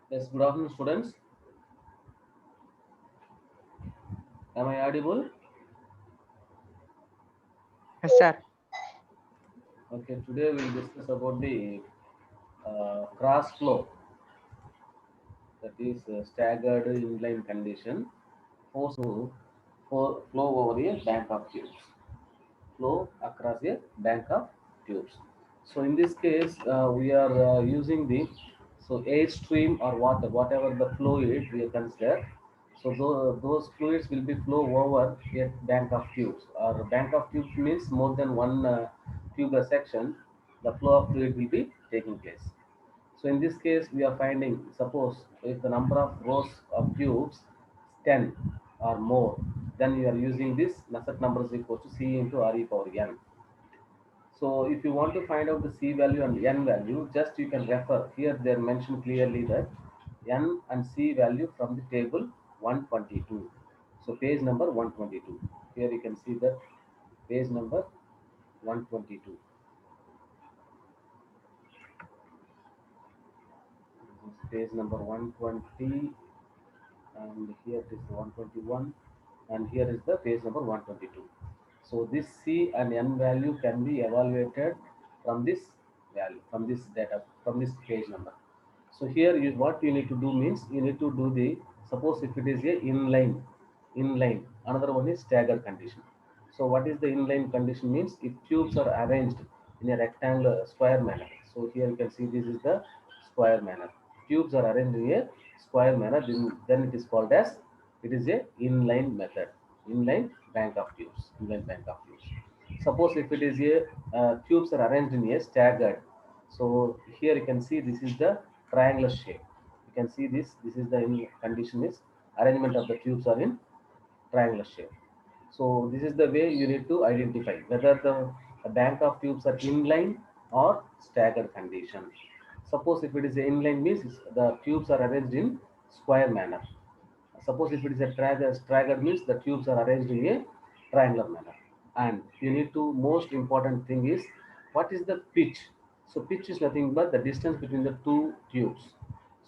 Yes, good afternoon, students. Am I audible? Yes, sir. Okay, today we'll discuss about the cross flow, that is staggered inline condition, force to flow over a bank of tubes, flow across a bank of tubes. So in this case, we are using the airstream or water, whatever the fluid we consider. So those fluids will be flow over a bank of tubes. Or bank of tubes means more than one tubular section. The flow of fluid will be taking place. So in this case, we are finding, suppose if the number of rows of tubes is 10 or more, then you are using this Nusselt number is equal to C into R e power n. So if you want to find out the C value and n value, just you can refer here. They are mentioned clearly that n and C value from the table 122. So page number 122. Here you can see that page number 122. This is page number 120, and here it is 121, and here is the page number 122. So this C and n value can be evaluated from this value, from this data, from this page number. So here you, what you need to do means you need to do the, suppose if it is a inline, another one is staggered condition. So what is the inline condition means? If tubes are arranged in a rectangular square manner. So here you can see this is the square manner. Tubes are arranged in a square manner, then it is called as, it is a inline method, inline bank of tubes, inline bank of tubes. Suppose if it is a tubes are arranged in a staggered. So here you can see this is the triangular shape. You can see this. This is the condition is arrangement of the tubes are in triangular shape. So this is the way you need to identify whether the bank of tubes are inline or staggered condition. Suppose if it is inline means the tubes are arranged in square manner. Suppose if it is a staggered means the tubes are arranged in a triangular manner. And you need to, most important thing is what is the pitch. So pitch is nothing but the distance between the two tubes.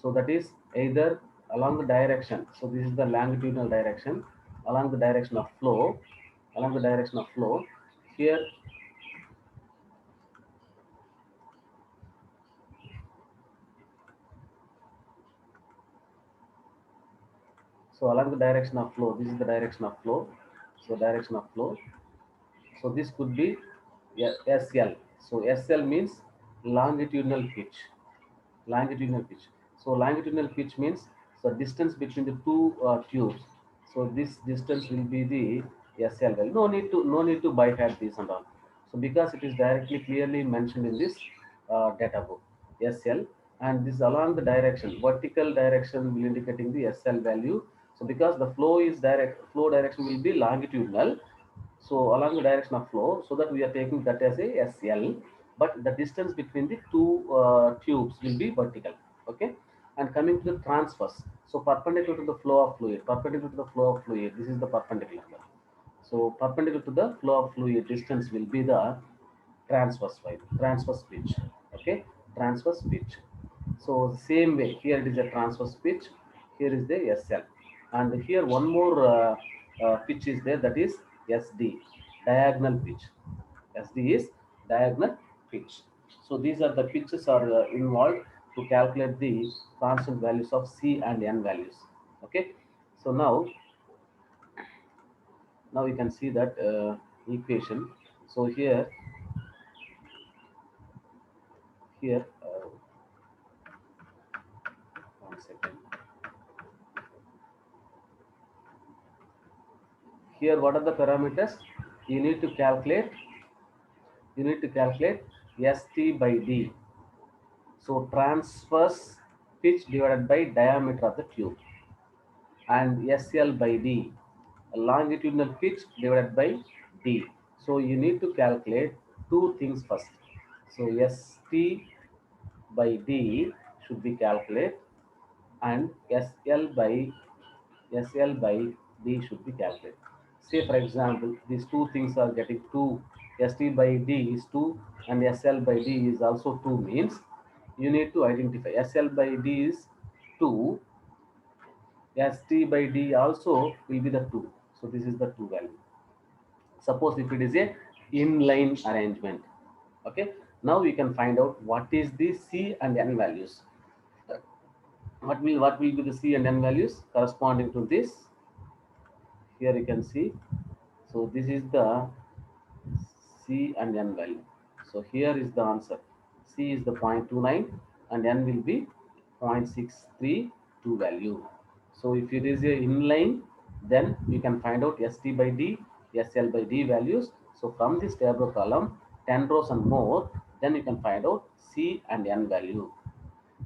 So that is either along the direction. So this is the longitudinal direction, along the direction of flow, along the direction of flow. Here, so along the direction of flow, this is the direction of flow. So direction of flow. So this could be SL. So SL means longitudinal pitch. Longitudinal pitch. So longitudinal pitch means the distance between the two tubes. So this distance will be the SL value. No need to by heart this and all. So because it is directly clearly mentioned in this data book, SL, and this along the direction, vertical direction will indicating the SL value. So because the flow is direct, flow direction will be longitudinal, so along the direction of flow, so that we are taking that as a SL, but the distance between the two tubes will be vertical. Okay. And coming to the transverse, so perpendicular to the flow of fluid, perpendicular to the flow of fluid, this is the perpendicular one. So perpendicular to the flow of fluid distance will be the transverse line, transverse pitch. Okay, transverse pitch. So same way, here it is a transverse pitch, here is the SL, and here one more pitch is there, that is SD, diagonal pitch. SD is diagonal pitch. So these are the pitches are involved to calculate the constant values of C and N values. Okay, so now you can see that equation. So here, 1 second. Here, what are the parameters? You need to calculate. You need to calculate ST by D. So transverse pitch divided by diameter of the tube, and SL by D, longitudinal pitch divided by D. So you need to calculate two things first. So ST by D should be calculated, and SL by D should be calculated. Say for example, these two things are getting 2, ST by D is 2 and SL by D is also 2 means you need to identify SL by D is 2, ST by D also will be the 2. So this is the 2 value. Suppose if it is a inline arrangement. Okay. Now we can find out what is the C and N values. What will be the C and N values corresponding to this? Here you can see. So this is the C and N value. So here is the answer. C is the 0.29 and N will be 0.632 value. So if it is a inline, then you can find out ST by D, SL by D values. So from this table column, 10 rows and more, then you can find out C and N value.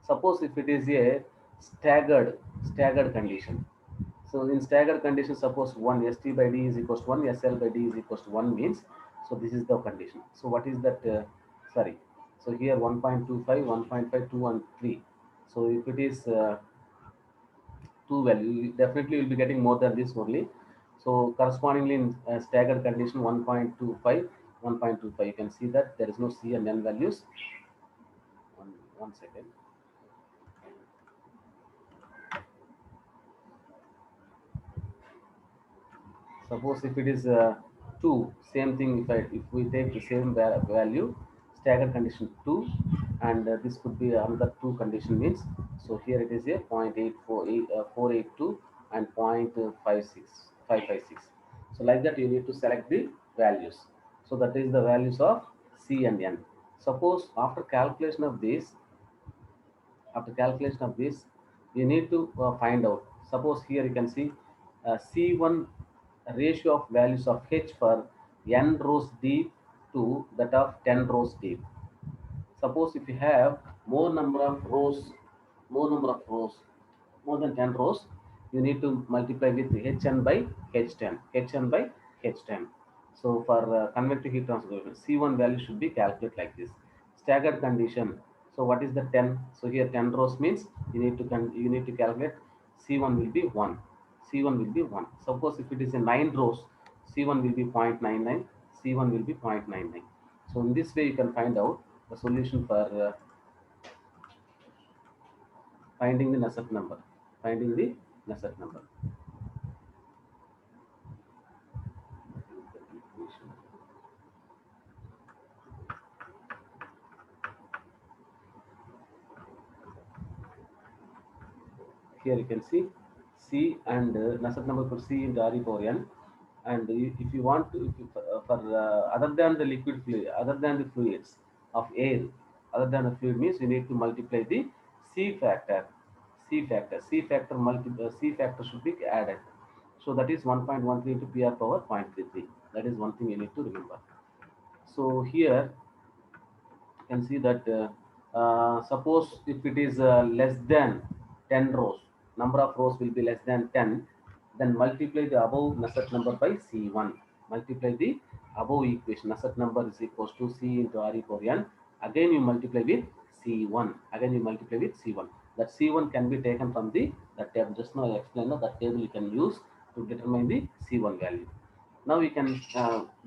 Suppose if it is a staggered condition. So in staggered condition, suppose 1 ST by D is equals to 1, SL by D is equals to 1 means, so this is the condition. So what is that? Sorry. So here 1.25, 1.5, 2 and 3. So if it is 2 value, you definitely will be getting more than this only. So correspondingly in staggered condition 1.25, 1.25, you can see that there is no C and N values. One second. Suppose if it is 2, same thing. If we take the same value, staggered condition 2, and this could be another 2 condition means. So here it is a 0.848482 and 0.56556. So like that you need to select the values. So that is the values of C and N. Suppose after calculation of this, you need to find out. Suppose here you can see C1 ratio of values of H for n rows deep to that of 10 rows deep. Suppose if you have more number of rows, more number of rows, more than 10 rows, you need to multiply with Hn by H10, Hn by H10. So for convective heat transfer coefficient, C1 value should be calculated like this. Staggered condition. So what is the 10? So here 10 rows means you need to calculate C1 will be 1. C1 will be 1. Suppose if it is a 9 rows, C1 will be 0.99, C1 will be 0.99. So in this way you can find out the solution for finding the Nusselt number. Finding the Nusselt number. Here you can see C and Nusselt number for C into RE power n. And if you want to, if you, for other than the liquid fluid, other than the fluids of air, other than the fluid means you need to multiply the C factor. C factor should be added. So that is 1.13 into PR power 0.33. That is one thing you need to remember. So here you can see that suppose if it is less than 10 rows, number of rows will be less than 10, then multiply the above Nusselt number by C1. Multiply the above equation. Nusselt number is equals to C into RE power n. Again you multiply with C1. Again you multiply with C1. That C1 can be taken from the table. Just now I explained that table you can use to determine the C1 value. Now we can,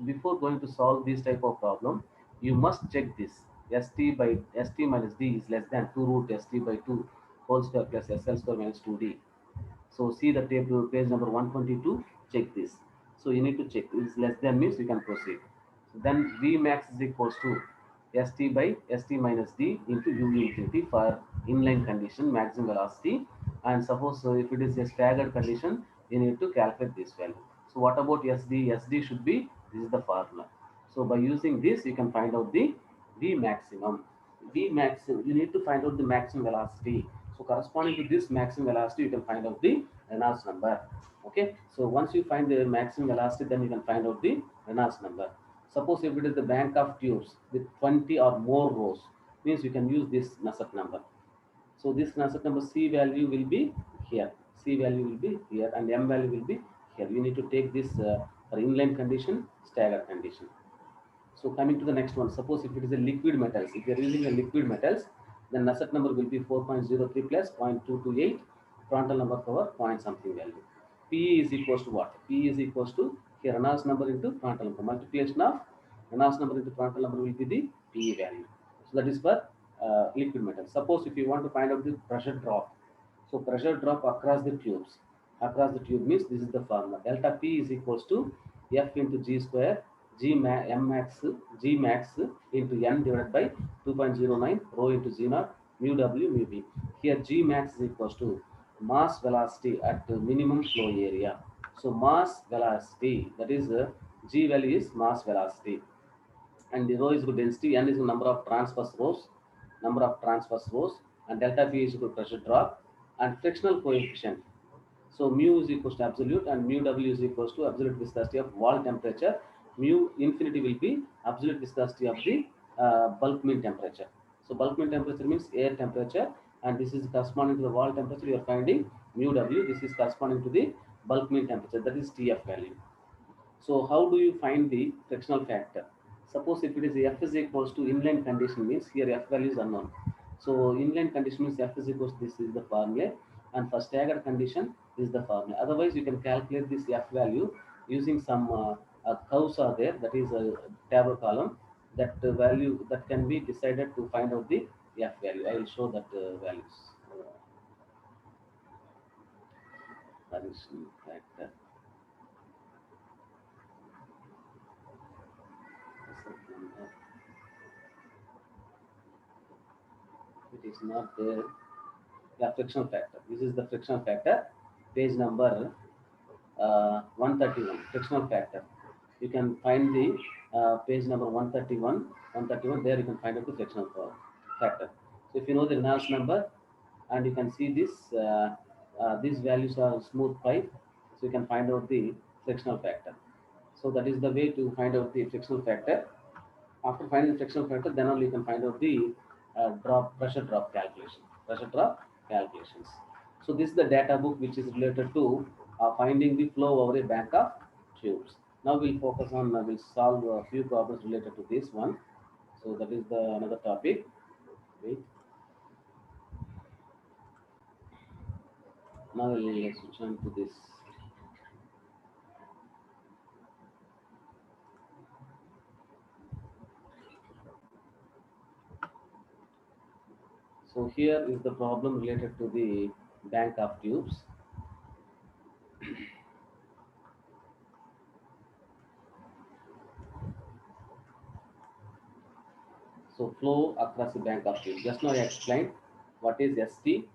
before going to solve this type of problem, you must check this. St minus d is less than 2 root st by 2 whole square plus sl square minus 2d. So see the table, page number 122, check this. So you need to check this less than means you can proceed. So then V max is equals to st by st minus d into u infinity for inline condition maximum velocity. And suppose if it is a staggered condition, you need to calculate this value. So what about SD? SD should be, this is the formula. So by using this, you can find out the V maximum. V maximum, you need to find out the maximum velocity. So corresponding to this maximum velocity, you can find out the Reynolds number. Okay. So once you find the maximum velocity, then you can find out the Reynolds number. Suppose if it is the bank of tubes with 20 or more rows, means you can use this Nusselt number. So this Nusselt number C value will be here. C value will be here and M value will be here. You need to take this for inline condition, staggered condition. So coming to the next one, suppose if it is a liquid metals, if you are using a liquid metals, then Nusselt number will be 4.03 plus 0.228, Prandtl number power point something value. Pe is equals to what? Pe is equals to here Reynolds number into Prandtl number. Multiplication of Reynolds number into Prandtl number will be the Pe value. So that is for liquid metal. Suppose if you want to find out the pressure drop, So pressure drop across the tubes. Across the tube means this is the formula. Delta P is equals to F into G square, M max, G max into N divided by 2.09 rho into G naught, mu W, mu B. Here G max is equals to mass velocity at the minimum flow area. So mass velocity, that is G value is mass velocity, and the rho is equal to density, N is the number of transverse rows, and delta P is equal to pressure drop, and frictional coefficient. So mu is equals to absolute, and mu W is equals to absolute viscosity of wall temperature. Mu infinity will be absolute viscosity of the bulk mean temperature. So bulk mean temperature means air temperature, and this is corresponding to the wall temperature. You are finding mu W. This is corresponding to the bulk mean temperature. That is TF value. So how do you find the frictional factor? Suppose if it is F is equals to inline condition means here F value is unknown. So inline condition means F is equals to this is the formula, and for staggered condition this is the formula. Otherwise you can calculate this F value using some curves are there, that is a table column, that value that can be decided to find out the F value. I will show that values. Condition factor. It is not there. Yeah, frictional factor. This is the frictional factor, page number 131. Frictional factor. You can find the page number 131. 131. There you can find out the frictional factor. So if you know the Reynolds number, and you can see this, these values are smooth pipe, so you can find out the frictional factor. So that is the way to find out the frictional factor. After finding the frictional factor, then only you can find out the pressure drop calculation. Pressure drop calculations. So this is the data book which is related to finding the flow over a bank of tubes. Now we'll focus on, we'll solve a few problems related to this one. So that is the another topic. Wait. Now we'll switch on to this. So here is the problem related to the bank of tubes. So flow across the bank of tube. Just now I explained what is ST,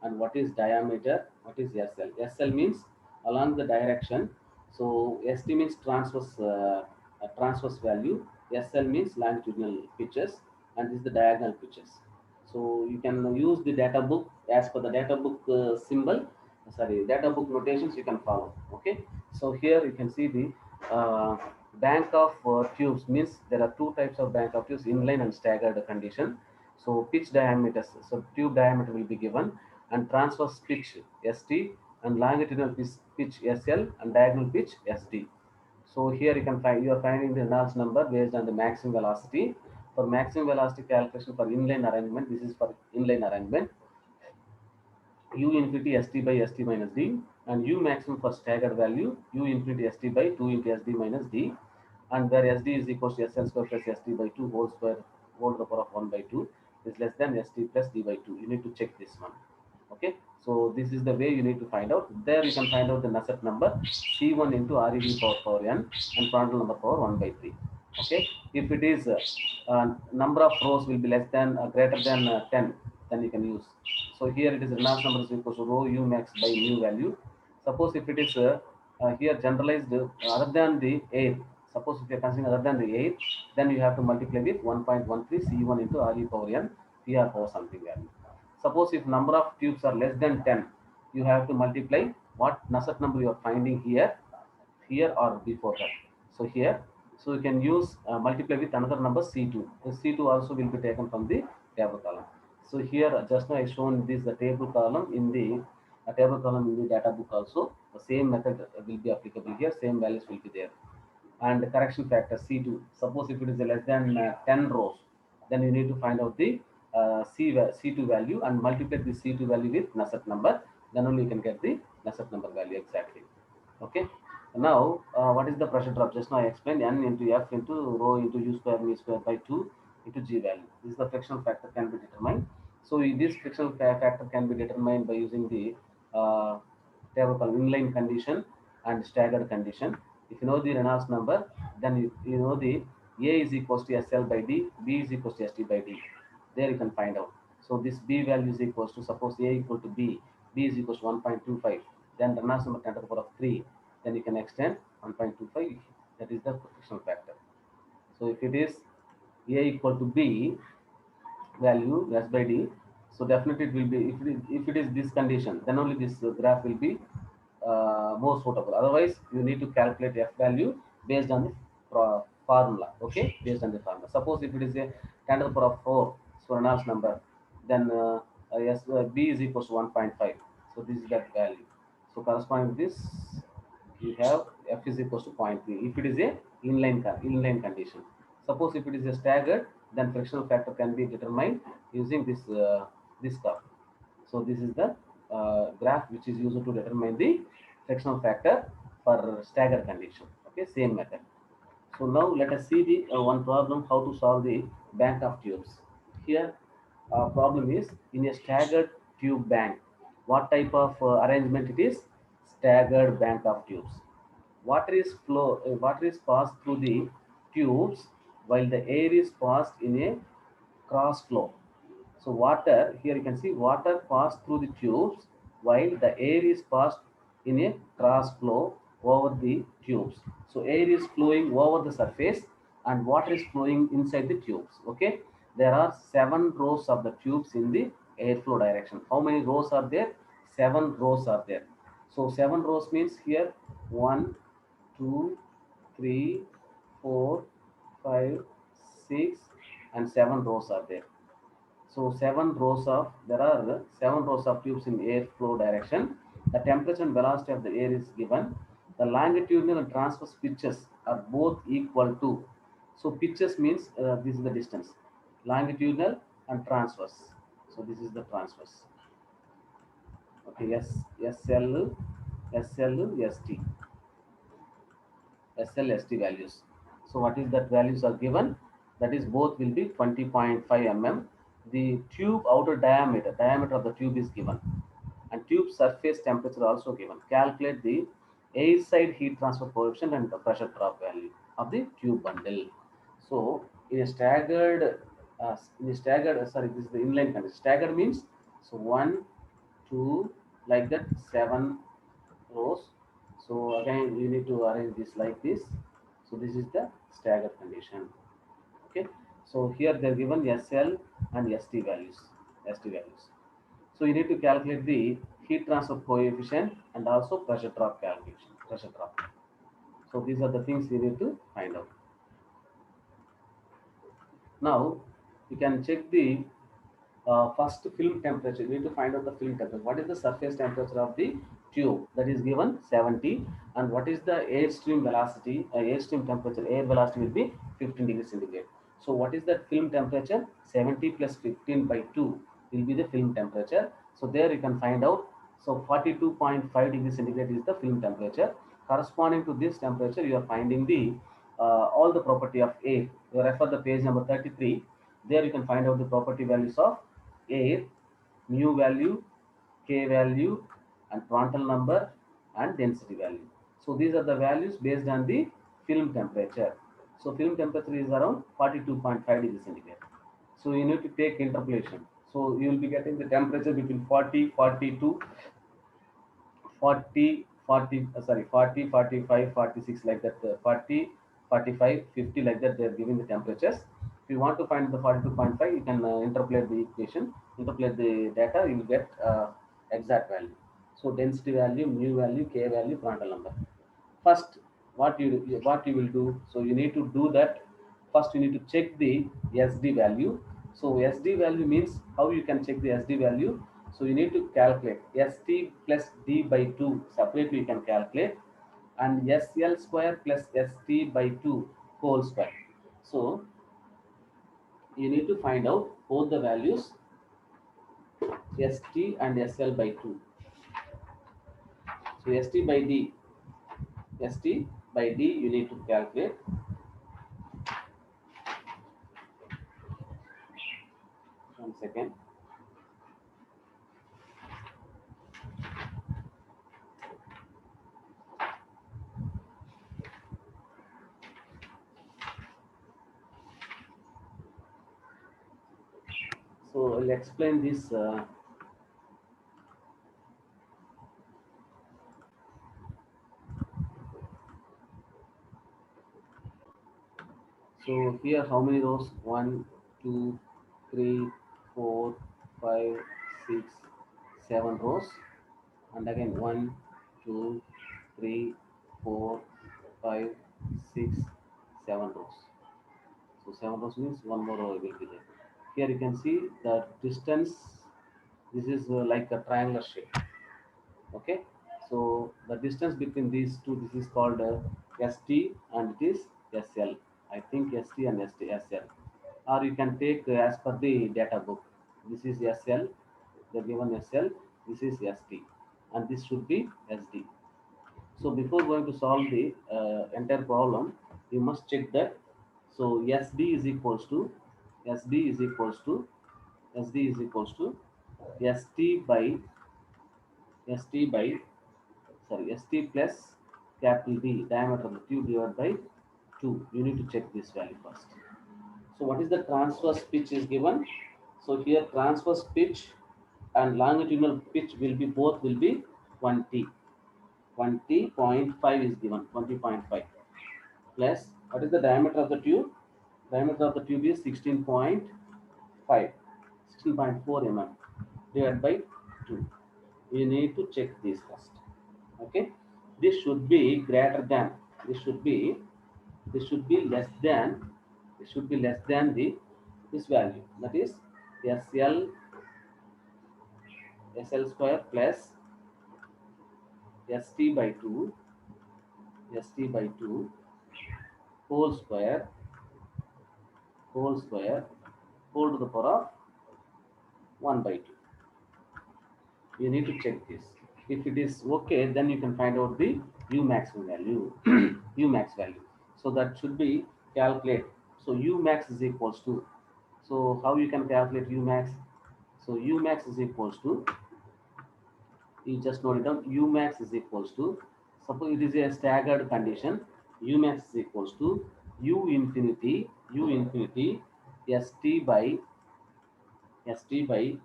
and what is diameter, what is SL. SL means along the direction. So ST means transverse value. SL means longitudinal pitches, and this is the diagonal pitches. So you can use the data book as per the data book symbol. Sorry, data book notations you can follow. Okay. So here you can see the bank of tubes means there are two types of bank of tubes, inline and staggered condition. So pitch diameters, so tube diameter will be given, and transverse pitch ST, and longitudinal pitch SL, and diagonal pitch SD. So here you can find, you are finding the Reynolds number based on the maximum velocity. For maximum velocity calculation for inline arrangement, this is for inline arrangement, u infinity st by st minus d, and u maximum for staggered value u infinity st by 2 into sd minus d, and where sd is equals to sl square plus st by 2 whole square whole to the power of 1 by 2 is less than st plus d by 2. You need to check this one. Okay, so this is the way you need to find out. There you can find out the Nusselt number c1 into rev power n, and Prandtl number power 1 by 3. Okay, if it is number of rows will be less than greater than 10, then you can use. So here it is Reynolds number is equal to rho u max by mu value. Suppose if it is here generalized other than the 8, suppose if you are considering other than the 8, then you have to multiply with 1.13 c1 into re power n pr power something value. Suppose if number of tubes are less than 10, you have to multiply what Nusselt number you are finding here or before that. So here, so you can use multiply with another number c2. The c2 also will be taken from the table column. So here just now I shown this the table column in the table column in the data book also. The same method will be applicable here. Same values will be there. And the correction factor C2. Suppose if it is less than 10 rows, then you need to find out the C2 value and multiply the C2 value with Nusselt number. Then only you can get the Nusselt number value exactly. Okay. Now, what is the pressure drop? Just now I explained N into F into rho into U square mu square by 2 into G value. This is the frictional factor can be determined. So this frictional factor can be determined by using the uh, table called inline condition and staggered condition. If you know the Reynolds number, then you know the A is equals to SL by D, B is equals to ST by D. There you can find out. So this B value is equals to, suppose A equal to B is equals to 1.25. Then Reynolds number 10 to the power of 3. Then you can extend 1.25. That is the frictional factor. So if it is A equal to B, value S by D, so definitely it will be, if it is this condition, then only this graph will be more suitable. Otherwise you need to calculate F value based on the formula. Okay, based on the formula. Suppose if it is a 10 to the power of 4, so Reynolds number, then B is equals to 1.5. So this is that value. So corresponding to this, we have F is equals to 0.3 if it is a inline condition. Suppose if it is a staggered, then frictional factor can be determined using this curve. So this is the graph which is used to determine the frictional factor for staggered condition. Okay, same method. So now let us see the one problem how to solve the bank of tubes. Here, problem is in a staggered tube bank. What type of arrangement it is? Staggered bank of tubes. Water is passed through the tubes while the air is passed in a cross flow. So water, here you can see water passed through the tubes while the air is passed in a cross flow over the tubes. So air is flowing over the surface and water is flowing inside the tubes. Okay, there are 7 rows of the tubes in the airflow direction. How many rows are there? 7 rows are there. So 7 rows means here 1, 2, 3, 4, 5, 6 and 7 rows are there. So 7 rows of, there are 7 rows of tubes in airflow direction. The temperature and velocity of the air is given. The longitudinal and transverse pitches are both equal to. So pitches means this is the distance. Longitudinal and transverse. So this is the transverse. Okay, yes, SL, ST. SLST values. So what is that values are given? That is both will be 20.5 mm. The tube outer diameter of the tube is given, and tube surface temperature also given. Calculate the air side heat transfer coefficient and the pressure drop value of the tube bundle. So in a staggered, sorry, this is the inline condition. Staggered means so 1, 2, like that 7 rows. So again, you need to arrange this like this. So this is the staggered condition. Okay. So here they're given SL and ST values. ST values. So you need to calculate the heat transfer coefficient and also pressure drop calculation. Pressure drop. So these are the things you need to find out. Now you can check the first film temperature. You need to find out the film temperature. What is the surface temperature of the tube? That is given 70. And what is the airstream velocity? Airstream temperature, air velocity will be 15 degrees centigrade. So what is that film temperature? 70 plus 15 by 2 will be the film temperature. So there you can find out. So 42.5 degrees centigrade is the film temperature. Corresponding to this temperature, you are finding the all the property of air. You refer the page number 33. There you can find out the property values of air, mu value, K value, and Prandtl number and density value. So these are the values based on the film temperature. So film temperature is around 42.5 degrees centigrade. So you need to take interpolation. So you will be getting the temperature between 40, 42, 40, 40, sorry, 40, 45, 46 like that, 40, 45, 50 like that, they are giving the temperatures. If you want to find the 42.5, you can interpolate the equation, interpolate the data, you will get exact value. So density value, mu value, K value, Prandtl number. First, what you will do, so you need to do that. First you need to check the SD value. So SD value means how you can check the SD value. So you need to calculate ST plus D by 2 separately you can calculate, and SL square plus ST by 2 whole square. So you need to find out both the values ST and SL by 2. So ST by D you need to calculate. 1 second. So I'll explain this. So here, how many rows? One, two, three, 4, 5, 6, 7 rows. And again, 1, 2, 3, 4, 5, 6, 7 rows. So 7 rows means one more row will be there. Here you can see the distance. This is like a triangular shape. Okay, so the distance between these two, this is called ST and it is SL. I think ST and SL, or you can take as per the data book. This is SL, the given SL, this is ST, and this should be SD. So before going to solve the entire problem, you must check that. So SD is equals to SD is equals to SD is equals to ST by ST by ST plus capital D, diameter of the tube divided by 2. You need to check this value first. So what is the transverse pitch is given? So here transverse pitch and longitudinal pitch will be both will be 20. 20.5 is given, 20.5 plus what is the diameter of the tube? Diameter of the tube is 16.5, 16.4 mm divided by 2. You need to check this first. Okay, this should be greater than, this should be this should be less than, this should be less than the this value, that is SL square plus ST by 2 ST by 2 whole square whole square whole to the power of 1 by 2. You need to check this. If it is okay, then you can find out the u maximum value. U max value, so that should be calculate. So u max is equals to, so how you can calculate u max? So u max is equals to, you just note it down. U max is equals to, suppose it is a staggered condition, u max is equals to u infinity st by st by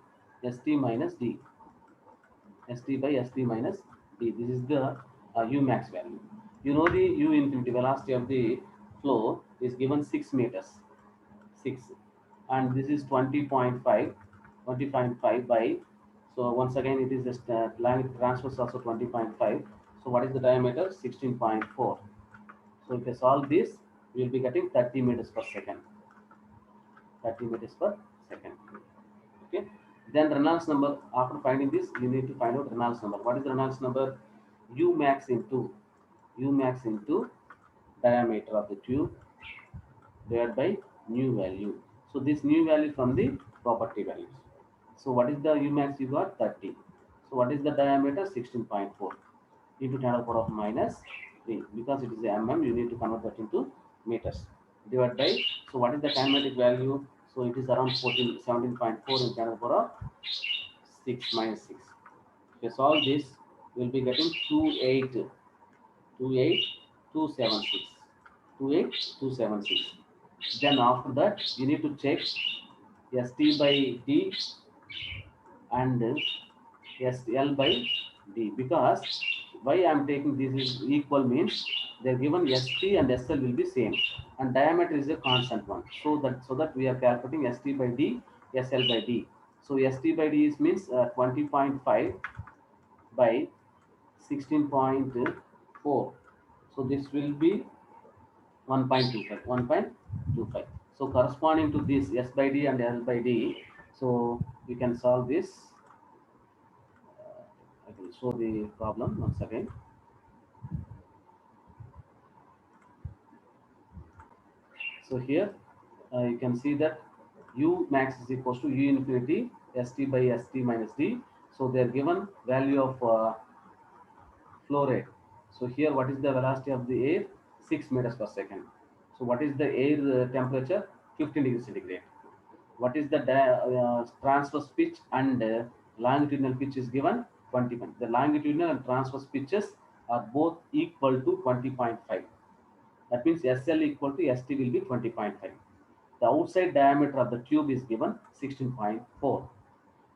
st minus d, st by st minus d. This is the u max value. You know the u infinity velocity of the flow is given 6 meters, 6, and this is 20.5, 20.5 by, so once again it is just line transverse also 20.5. So what is the diameter? 16.4. So if you solve this, we will be getting 30 meters per second, 30 meters per second. Okay, then Reynolds number. After finding this, you need to find out Reynolds number. What is the Reynolds number? U max into diameter of the tube divided by new value. So this new value from the property values. So what is the U max? You got 30. So what is the diameter? 16.4 into 10 to the power of minus 3. Because it is a mm, you need to convert that into meters. Divided by, so what is the kinematic value? So it is around 17.4 in 10 to the power of 6 minus 6. If you solve this, we will be getting 28276. 28276. Then after that, you need to check ST by D and SL by D, because why I am taking this is equal means they are given ST and SL will be same and diameter is a constant one. So that we are calculating ST by D, SL by D. So ST by D is means 20.5 by 16.4. So this will be 1.25, 1.25. So corresponding to this S by D and L by D, so we can solve this. I will show the problem once again. So here you can see that U max is equals to U infinity ST by ST minus D. So they are given value of flow rate. So here what is the velocity of the air? 6 meters per second. So what is the air temperature? 15 degrees centigrade. What is the transverse pitch and longitudinal pitch is given? 20. The longitudinal and transverse pitches are both equal to 20.5. That means SL equal to ST will be 20.5. The outside diameter of the tube is given 16.4.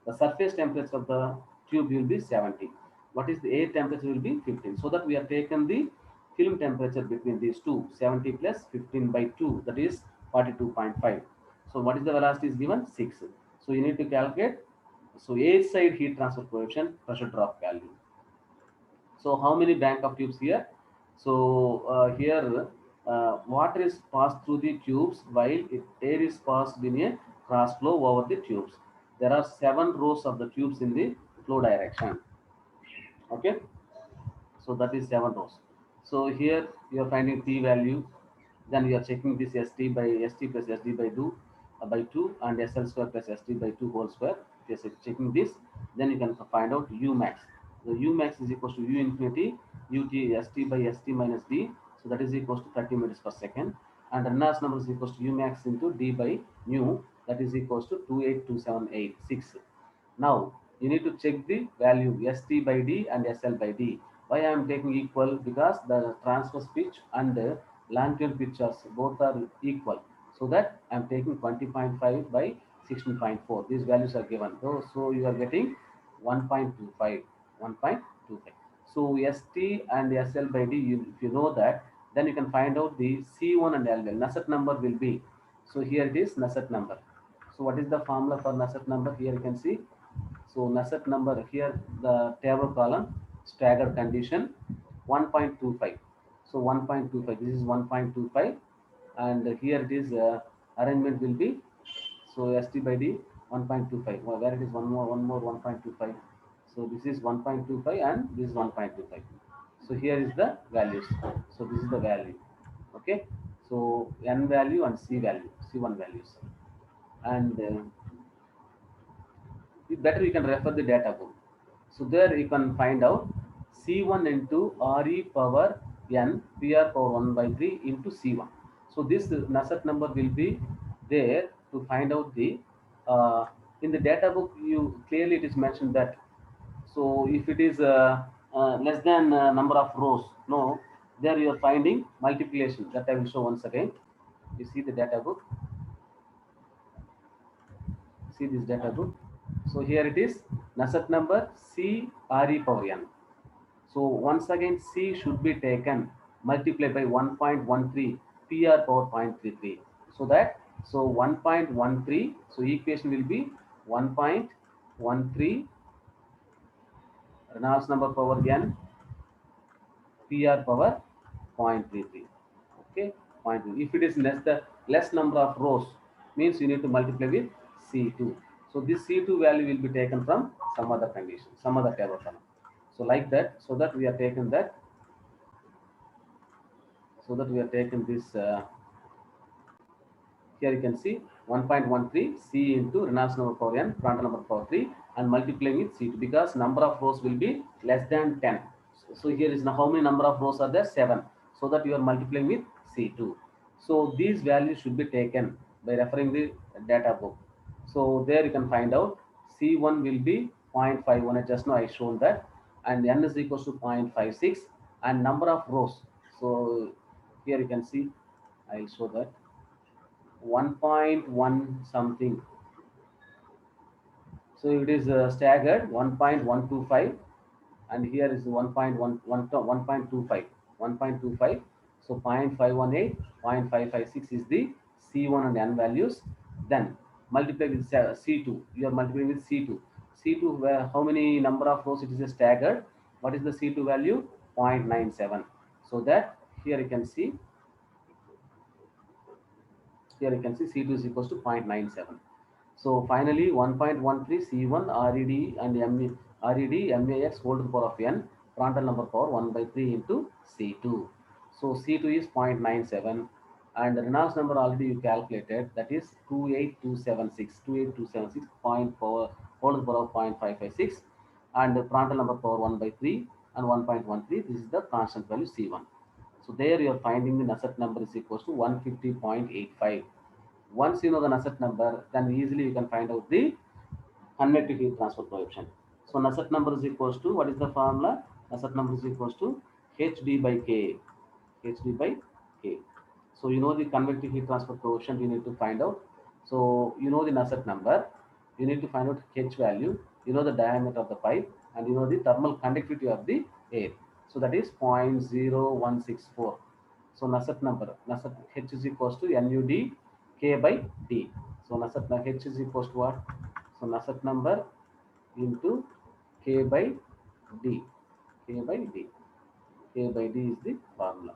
The surface temperature of the tube will be 70. What is the air temperature will be 15. So that we have taken the film temperature between these two, 70 plus 15 by 2, that is 42.5. So what is the velocity is given 6. So you need to calculate. So air side heat transfer coefficient, pressure drop value. So how many bank of tubes here? So here water is passed through the tubes while air is passed in a cross flow over the tubes. There are 7 rows of the tubes in the flow direction. Okay, so that is 7 rows. So here you are finding p value, then you are checking this st by st plus sd by 2 and sl square plus st by 2 whole square. If you are checking this, then you can find out u max. The u max is equals to u infinity ut st by st minus d, so that is equals to 30 meters per second, and Reynolds number is equals to u max into d by nu, that is equals to 282,786. Now you need to check the value st by d and sl by d. Why I am taking equal? Because the transverse pitch and the longitudinal pitch are both are equal. So that I am taking 20.5 by 16.4. These values are given. So you are getting 1.25. 1.25. So st and sl by d, if you know that, then you can find out the C1 and L. Nusselt number will be. So here it is Nusselt number. So what is the formula for Nusselt number? Here you can see. So Nusselt number here, the table column, staggered condition 1.25. So 1.25, this is 1.25, and here it is arrangement will be, so st by d 1.25. Where it is one more 1.25. So this is 1.25 and this is 1.25. So here is the values. So this is the value. Okay. So n value and c value, c1 values, and better you can refer the data book. So there you can find out C1 into RE power n PR power 1 by 3 into C1. So this Nusselt number will be there to find out the in the data book. You clearly it is mentioned that, so if it is less than number of rows, no, there you are finding multiplication. That I will show once again. You see the data book. See this data book. So here it is Nusselt number C RE power n. So once again C should be taken multiplied by 1.13 PR power 0.33. So that, so 1.13, so equation will be 1.13 Reynolds number power n PR power 0.33. Okay, 0.3. If it is less number of rows, means you need to multiply with C2. So this C2 value will be taken from some other condition, some other table column. So like that, so that we are taken that, so that we are taken this. Here you can see 1.13 C into Reynolds number power n, Prandtl number power 3, and multiplying with C2 because number of rows will be less than 10. So here is now how many number of rows are there? 7. So that you are multiplying with C2. So these values should be taken by referring the data book. So there you can find out C1 will be 0.51. Just now I shown that, and n is equals to 0.56, and number of rows. So here you can see, I'll show that 1.1 something. So it is staggered 1.125, and here is 1.25. 1.25. So 0.518, 0.556 is the C1 and N values. Then multiply with C2. You are multiplying with C2. C2, where how many number of rows? It is a staggered. What is the C2 value? 0.97. So that here you can see. Here you can see C2 is equals to 0.97. So finally 1.13 C1 RED and RED MAX whole to the power of n, Prandtl number power 1 by 3 into C2. So C2 is 0.97, and the Reynolds number already you calculated, that is 28276. 28276 point power whole to the power of 0.556, and the Prandtl number power 1 by 3 and 1.13. This is the constant value C1. So there you are finding the Nusselt number is equals to 150.85. Once you know the Nusselt number, then easily you can find out the convective heat transfer coefficient. So Nusselt number is equals to, what is the formula? Nusselt number is equals to HD by K. HD by K. So you know the convective heat transfer coefficient you need to find out. So you know the Nusselt number, you need to find out H value, you know the diameter of the pipe, and you know the thermal conductivity of the air. So that is 0.0164. So Nusselt number, Nusselt H is equals to NUD K by D. So Nusselt H is equals to what? So Nusselt number into K by D. K by D. K by D is the formula.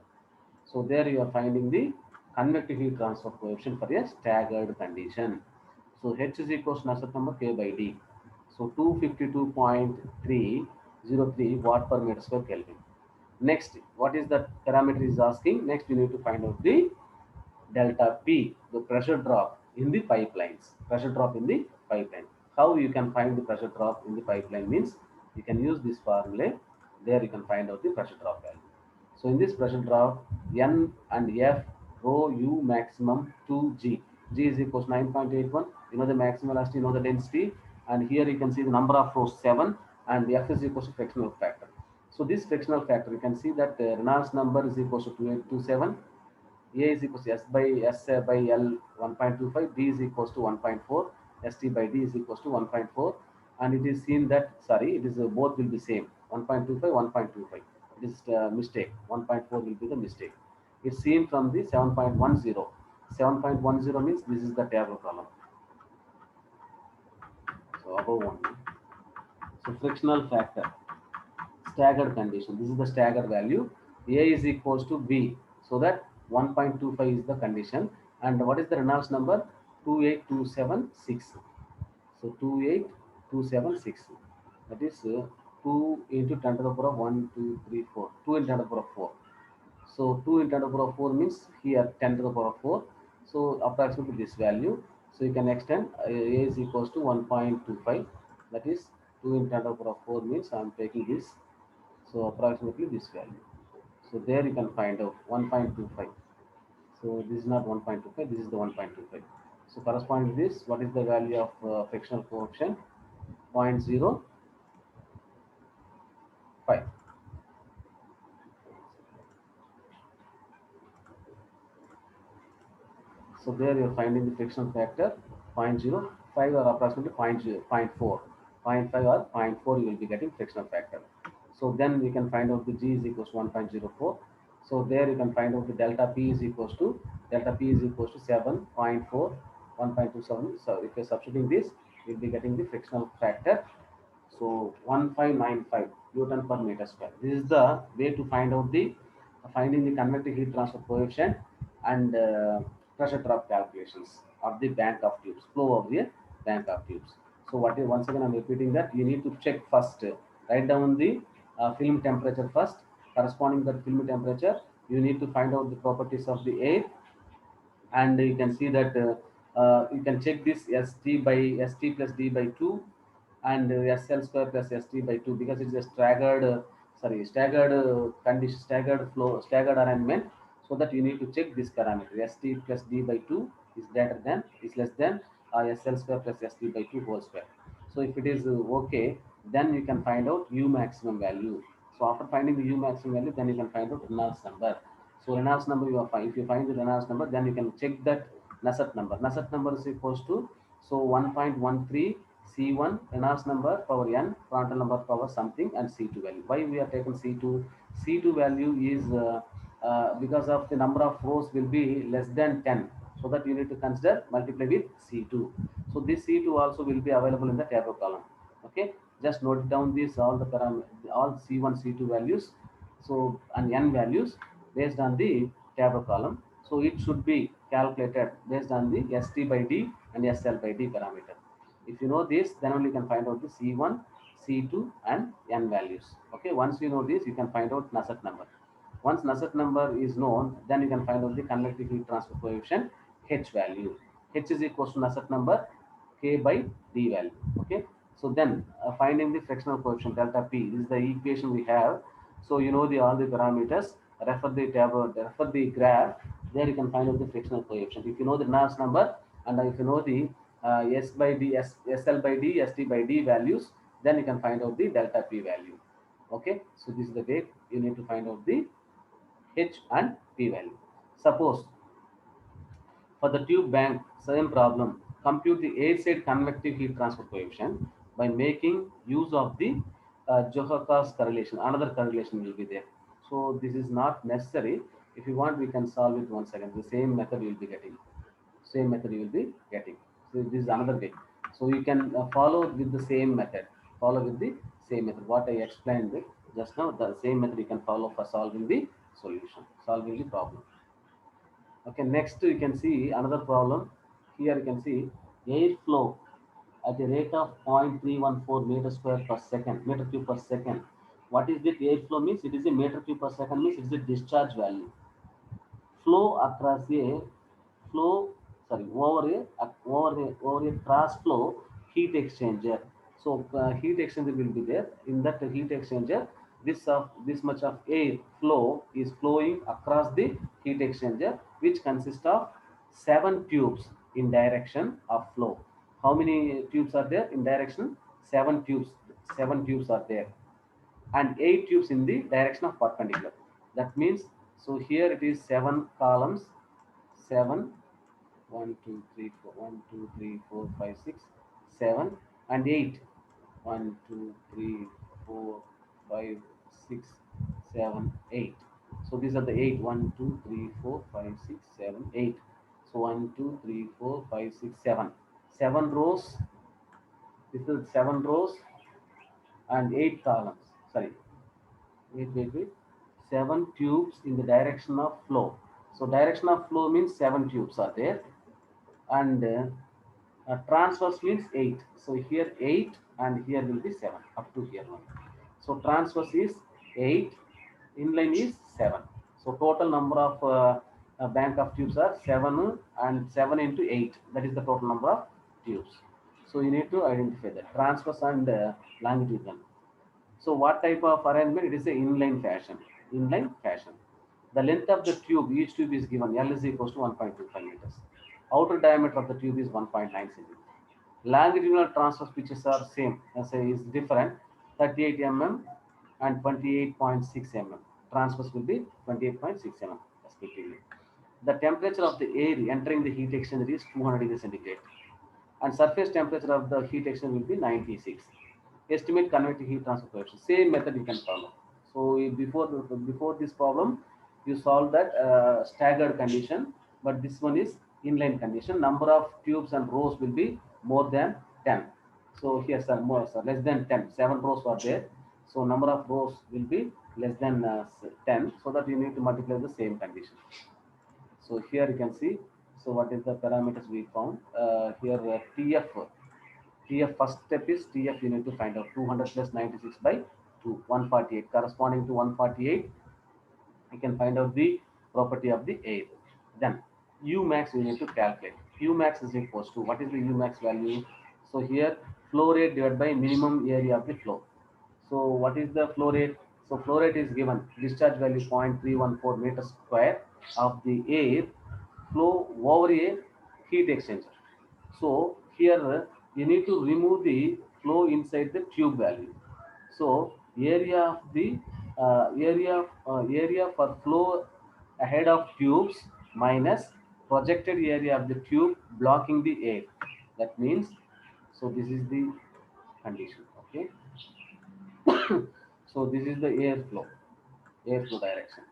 So there you are finding the convective heat transfer coefficient for a staggered condition. So H is equals to Nusselt number K by D. So 252.303 watt per meter square Kelvin. Next, what is the parameter is asking? Next, you need to find out the delta P, the pressure drop in the pipelines. Pressure drop in the pipeline. How you can find the pressure drop in the pipeline means you can use this formula. There you can find out the pressure drop value. So in this pressure drop, N and F rho U maximum to G. G is equals to 9.81. You know the maximum velocity, you know the density, and here you can see the number of rows 7, and F is equals to frictional factor. So this frictional factor, you can see that Reynolds number is equals to 2827. A is equals to S by S by L 1.25, B is equals to 1.4, ST by D is equals to 1.4, and it is seen that, sorry, it is both will be same, 1.25, 1.25. It is mistake, 1.4 will be the mistake. It's seen from the 7.10. 7.10 means this is the table column. So above one. So frictional factor, staggered condition. This is the staggered value. A is equals to B. So that 1.25 is the condition. And what is the Reynolds number? 28276. So 28276. That is 2 into 10 to the power of 1, 2, 3, 4. 2 into 10 to the power of 4. So 2 into 10 to the power of 4 means here 10 to the power of 4. So approximately this value. So you can extend A is equals to 1.25. That is 2 into 10 to the power of 4 means I am taking this. So approximately this value. So there you can find out 1.25. So this is not 1.25, this is the 1.25. So corresponding to this, what is the value of frictional coefficient? 0.05. So there you are finding the frictional factor 0.05 or approximately 0.0, 0.4. 0.5 or zero point 0.4 you will be getting frictional factor. So then we can find out the G is equals to 1.04. So there you can find out the delta P is equals to 7.4, 1.27. So if you're substituting this, you'll be getting the frictional factor. So 1595 Newton per meter square. This is the way to find out the finding the convective heat transfer coefficient and pressure drop calculations of the bank of tubes, flow of the bank of tubes. So what is, once again I'm repeating that you need to check first, write down the film temperature first, corresponding to that film temperature you need to find out the properties of the air, and you can see that you can check this st by st plus d by 2 and sl square plus st by 2 because it's a staggered staggered condition, staggered flow, staggered arrangement. So that you need to check this parameter st plus d by 2 is greater than, is less than sl square plus st by 2 whole square. So if it is okay, then you can find out u maximum value. So after finding the u maximum value, then you can find out Reynolds number. So Reynolds number you are fine. If you find the Reynolds number, then you can check that Nusselt number. Nusselt number is equals to, so 1.13 C1 Reynolds number power n, Prandtl number power something, and C2 value. Why we are taking C2? C2 value is because of the number of rows will be less than 10. So that you need to consider multiply with C2. So this C2 also will be available in the table column. Okay, just note down this all the parameters, all C1, C2 values, so and n values based on the table column. So it should be calculated based on the st by d and sl by d parameter. If you know this, then only you can find out the C1, C2 and n values. Okay, once you know this, you can find out Nusselt number. Once Nusselt number is known, then you can find out the convective heat transfer coefficient H value. H is equals to Nusselt number K by D value. Okay. So then finding the frictional coefficient delta P, this is the equation we have. So you know the all the parameters. Refer the table, refer the graph. There you can find out the frictional coefficient. If you know the Nernst number and if you know the S by D, SL by D, ST by D values, then you can find out the delta P value. Okay. So this is the way you need to find out the H and P value. Suppose For the tube bank, same problem. Compute the air side convective heat transfer coefficient by making use of the Johakar's correlation. Another correlation will be there. So this is not necessary. If you want, we can solve it once again. The same method you will be getting. Same method you will be getting. So this is another way. So you can follow with the same method. Follow with the same method. What I explained just now, the same method you can follow for solving the solution, solving the problem. Okay, next you can see another problem. Here you can see airflow at a rate of 0.314 meter square per second, meter cube per second. What is it? Airflow means it is a meter cube per second means it is a discharge value. Flow across a flow, sorry, over a cross flow heat exchanger. So heat exchanger will be there. In that heat exchanger, this much of air flow is flowing across the heat exchanger, which consists of 7 tubes in direction of flow. How many tubes are there in direction? 7 tubes. 7 tubes are there, and 8 tubes in the direction of perpendicular. That means, so here it is 7 columns, 7, 1, 2, 3, 4, 1, 2, 3, 4, 5, 6, 7, and 8. 1, 2, 3, 4, 5, 6, 7, 8. So these are the 8. 1, 2, 3, 4, 5, 6, 7, 8. So 1, 2, 3, 4, 5, 6, 7. 7 rows. This is 7 rows and 8 columns. Sorry, wait. 7 tubes in the direction of flow. So direction of flow means 7 tubes are there, and transverse means 8. So here 8, and here will be 7 up to here one. So transverse is 8, inline is 7. So total number of bank of tubes are 7, and 7 into 8. That is the total number of tubes. So you need to identify that transverse and longitudinal. So what type of arrangement? It is a inline fashion. Inline fashion. The length of the tube, each tube is given L is equals to 1.25 meters. Outer diameter of the tube is 1.9 centimeters. Longitudinal transverse pitches are same, as is different, 38 mm and 28.6 mm. Transverse will be 28.6 mm respectively. The temperature of the air entering the heat exchanger is 200 degrees centigrade, and surface temperature of the heat exchanger will be 96. Estimate convective heat transfer coefficient. Same method you can follow. So before this problem, you solve that staggered condition, but this one is inline condition. Number of tubes and rows will be more than 10. So here, sir, more, sir, less than 10. 7 rows are there. So number of rows will be less than 10. So that you need to multiply the same condition. So here you can see. So what is the parameters we found? Here TF first step is TF, you need to find out 200 plus 96 by 2, 148. Corresponding to 148, you can find out the property of the air. Then U max you need to calculate. U max is equals to, what is the U max value? So here flow rate divided by minimum area of the flow. So what is the flow rate? So flow rate is given, discharge value 0.314 meters square of the air flow over a heat exchanger. So here you need to remove the flow inside the tube value. So area for flow ahead of tubes minus projected area of the tube blocking the air. That means, so this is the condition. Okay. So this is the airflow direction,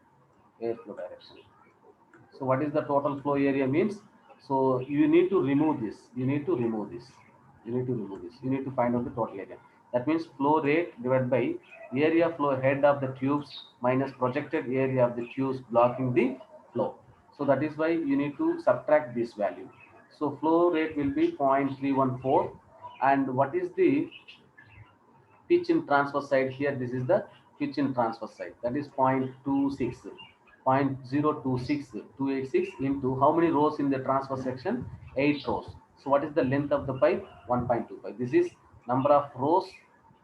airflow direction. So what is the total flow area means? So you need to remove this. You need to remove this. You need to remove this. You need to find out the total area. That means flow rate divided by area flow head of the tubes minus projected area of the tubes blocking the flow. So that is why you need to subtract this value. So flow rate will be 0.314. And what is the pitch in transfer side? Here this is the pitch in transfer side, that is 0.26, 0.026286 into how many rows in the transfer section? 8 rows. So what is the length of the pipe? 1.25. This is number of rows,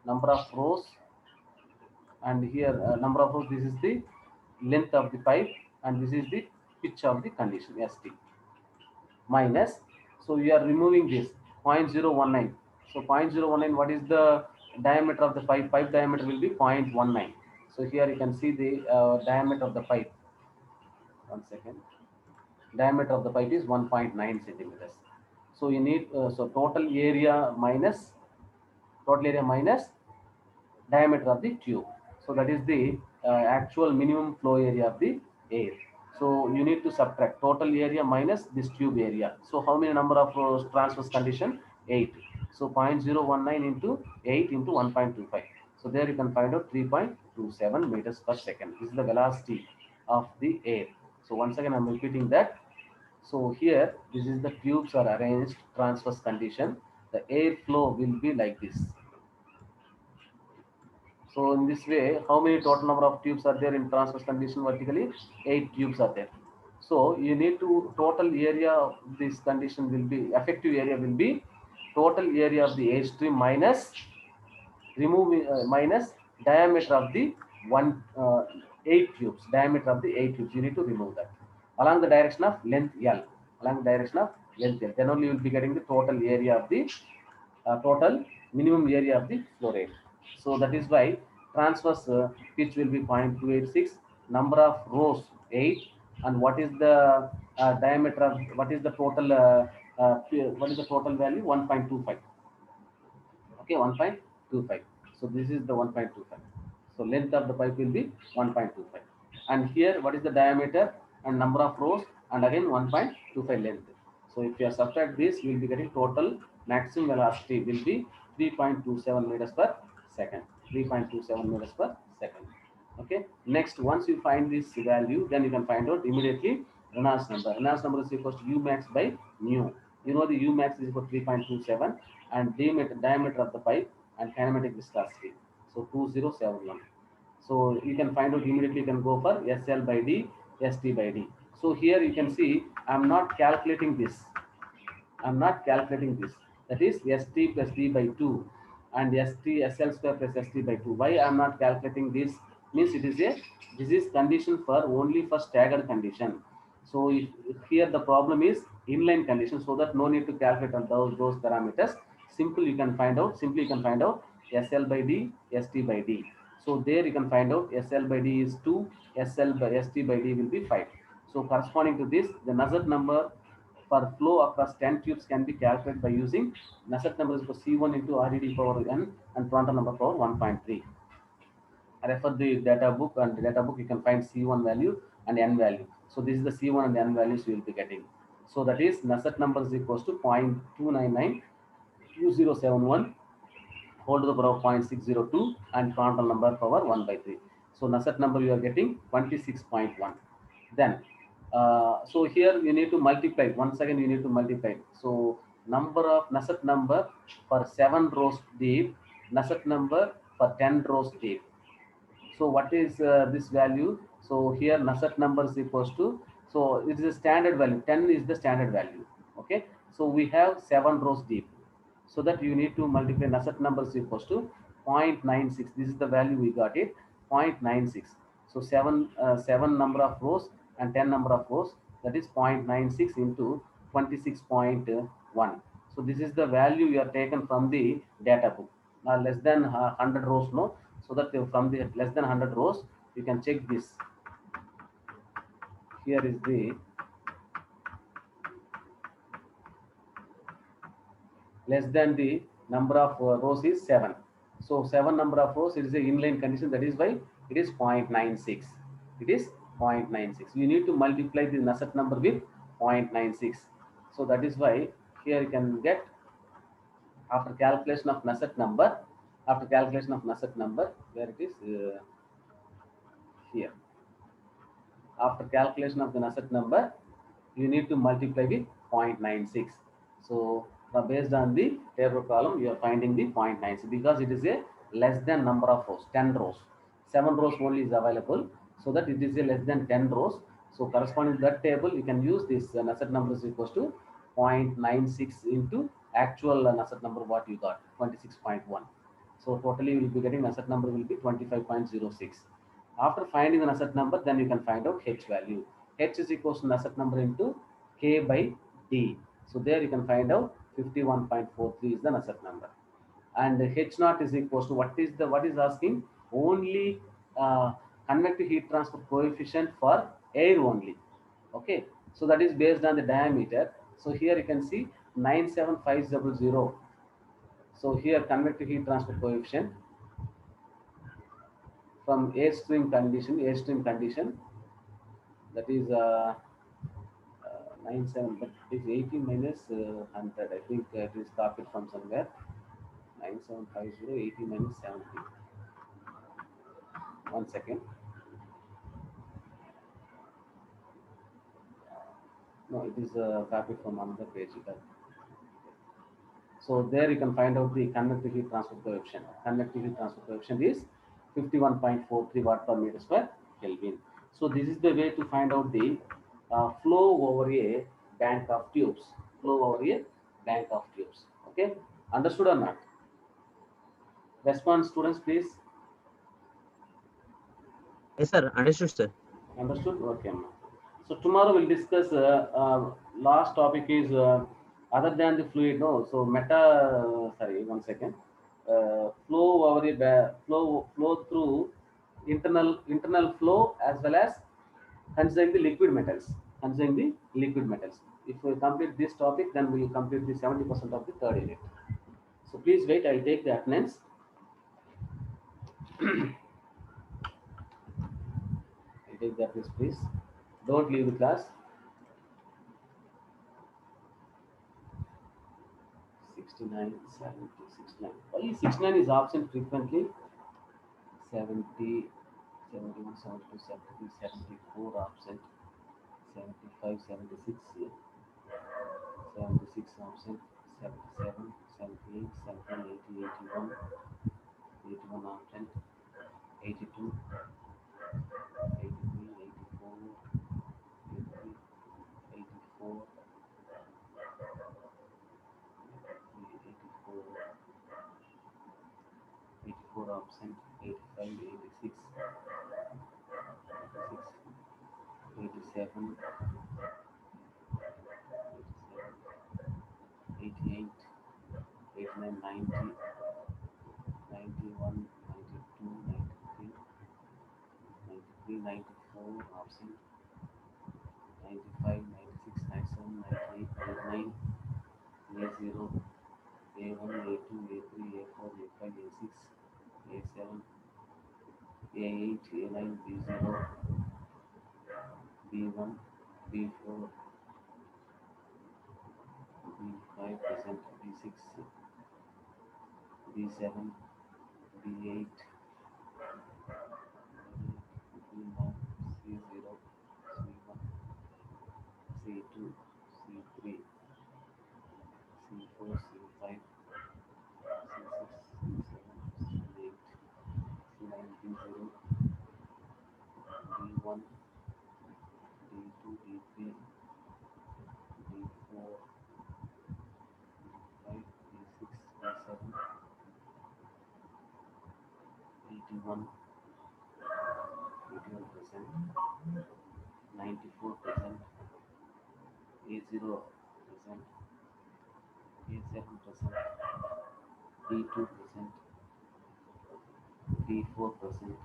number of rows, and here number of rows, this is the length of the pipe, and this is the pitch of the condition, ST, minus, so we are removing this 0.019. So 0.019, what is the diameter of the pipe diameter will be 0.19. So here you can see the diameter of the pipe. One second. Diameter of the pipe is 1.9 centimeters. So you need so total area minus diameter of the tube. So that is the actual minimum flow area of the air. So you need to subtract total area minus this tube area. So how many number of transverse condition? 8. So 0.019 into 8 into 1.25. So there you can find out 3.27 meters per second. This is the velocity of the air. So once again I'm repeating that. So here this is the tubes are arranged transverse condition. The air flow will be like this. So in this way, how many total number of tubes are there in transverse condition vertically? 8 tubes are there. So you need to total area of this condition will be effective area will be total area of the airstream minus minus diameter of the one 8 tubes. Diameter of the 8 tubes. You need to remove that along the direction of length L. Along the direction of length L. Then only you will be getting the total area of the total minimum area of the flow rate. So that is why transverse pitch will be 0.286, number of rows 8, and what is the diameter of what is the total what is the total value 1.25. Okay, 1.25. So this is the 1.25. So length of the pipe will be 1.25. And here what is the diameter and number of rows and again 1.25 length. So if you subtract this, you will be getting total maximum velocity will be 3.27 meters per second. 3.27 meters per second. Okay. Next, once you find this value, then you can find out immediately Reynolds number. Reynolds number is equal to U max by mu. You know the U max is equal to 3.27 and diameter of the pipe and kinematic viscosity. So 2071. So you can find out immediately, you can go for SL by D, ST by D. So here you can see I'm not calculating this. I'm not calculating this. That is ST plus D by 2 and SL square plus ST by 2. Why I'm not calculating this? Means this is condition for only for staggered condition. So if here the problem is inline condition, so that no need to calculate on those parameters. Simply you can find out SL by D, ST by D. So there you can find out SL by D is 2, SL by ST by D will be 5. So corresponding to this, the Nusselt number for flow across 10 tubes can be calculated by using Nusselt number is for C1 into RED power n and Prandtl number power 1.3. I refer the data book, and the data book you can find C1 value and n value. So this is the C1 and n values you will be getting. So that is Nusselt number is equals to 0.2992071 whole to the power of 0.602 and Prandtl number power 1 by 3. So Nusselt number you are getting 26.1. Then so here you need to multiply once again, you need to multiply. So number of Nusselt number for 7 rows deep, Nusselt number for 10 rows deep. So what is this value? So here Nusselt number is equals to, so it is a standard value, 10 is the standard value. Okay, so we have 7 rows deep, so that you need to multiply Nusselt number is equals to 0.96. This is the value we got it, 0.96. So 7 number of rows and 10 number of rows, that is 0.96 into 26.1. So this is the value you are taken from the data book. Now less than 100 rows, no, so that from the less than 100 rows you can check this. Here is the less than the number of rows is 7. So 7 number of rows, it is a inline condition, that is why it is 0.96. It is 0.96. You need to multiply the Nusselt number with 0.96. So that is why here you can get after calculation of Nusselt number, where it is here. After calculation of the Nusselt number, you need to multiply with 0.96. So based on the table column, you are finding the 0.96 because it is a less than number of rows, 10 rows. 7 rows only is available, so that it is a less than 10 rows. So corresponding to that table, you can use this Nusselt number is equals to 0.96 into actual Nusselt number what you got, 26.1. So totally you will be getting Nusselt number will be 25.06. After finding the Nusselt number, then you can find out H value. H is equals to Nusselt number into K by D. So there you can find out 51.43 is the Nusselt number. And H naught is equals to what is asking? Only convective heat transfer coefficient for air only. Okay. So that is based on the diameter. So here you can see 97500. So here convective heat transfer coefficient from airstream condition, that is 97, but it is 80 minus 100. I think it is copied from somewhere. 9750, 80 minus 70. 1 second. No, it is copied from another page. So there you can find out the convective heat transfer coefficient. Convective heat transfer coefficient is 51.43 watt per meter square Kelvin. So this is the way to find out the flow over a bank of tubes. Flow over a bank of tubes. Okay, understood or not? Response, students, please. Yes, sir. Understood, sir. Understood? Okay. Amma. So tomorrow we'll discuss. Last topic is other than the fluid. No, so sorry, 1 second. Flow over a flow through internal flow as well as considering the liquid metals. Considering the liquid metals. If we complete this topic, then we will complete the 70% of the third unit. So please wait. I'll take the attendance. I'll take the attendance, please. Don't leave the class. 69, 70, 69. Only 69 is absent frequently. 70, 71, 72, 73, 74 absent. 75, 76, 76 absent. 77, 78, 79, 80, 81, 81 absent. 82, 83, 84, 83, 84, 84, 84 absent. 85, 86, 87, 88, 89, 90, 91, 92, 93, 93, 94, absent, 95, 96, 97, 98, 99, A0, A1, A2, A3, A4, A5, A6, A7, A8, A9, B0, B1, B4, B5 present, B6, B7, B8, B9, C0, C1, C2, C3, C4, C5, C6, C7, C8, C9, D0, D1, D2, D3, D4, D5, D6, D7, 81, 81%, 94%, A0%, A7%, D2%, D4%,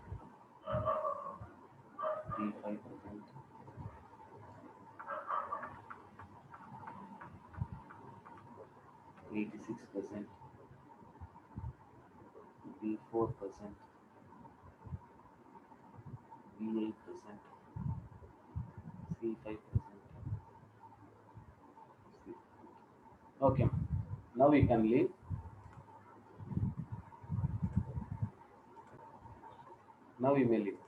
D5%, 86%, B4%, B8%, C5%. Okay, now we can leave. Now we may leave.